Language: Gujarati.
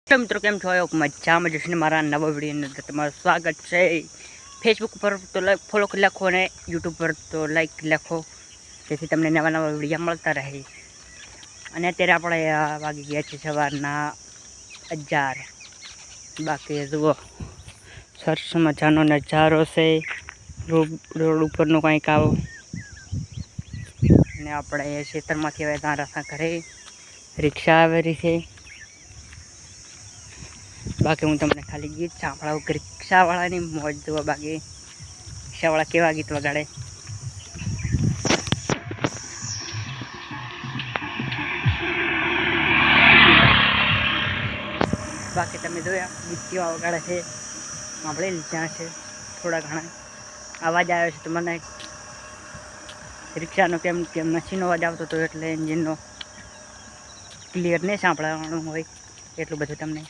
મિત્રો કેમ છો? મજામાં જશે ને મારા નવા વિડીયોની અંદર તમારું સ્વાગત છે। ફેસબુક પર તો ફોલો લખો અને યુટ્યુબ પર તો લાઈક લખો, જેથી તમને નવા નવા વિડીયો મળતા રહે। અને અત્યારે આપણે વાગી ગયા છે સવારના 11। બાકી જુઓ સરસ મજાનો નજારો છે, રોડ ઉપરનો કંઈક આવો। અને આપણે ખેતરમાંથી હવે ત્યાં રસ્તા ઘરે રિક્ષા આવેલી છે। બાકી હું તમને ખાલી ગીત સાંભળાવું કે રિક્ષાવાળાની મોજ જુઓ। બાકી રિક્ષાવાળા કેવા ગીત વગાડે। બાકી તમે જોયા ગીત કેવા વગાડે છે, સાંભળેલ ત્યાં છે। થોડા ઘણા અવાજ આવે છે તો મને રિક્ષાનો કેમ મશીનનો અવાજ આવતો હતો, એટલે એન્જિનનો ક્લિયર નહીં સાંભળવાનું હોય એટલું બધું તમને।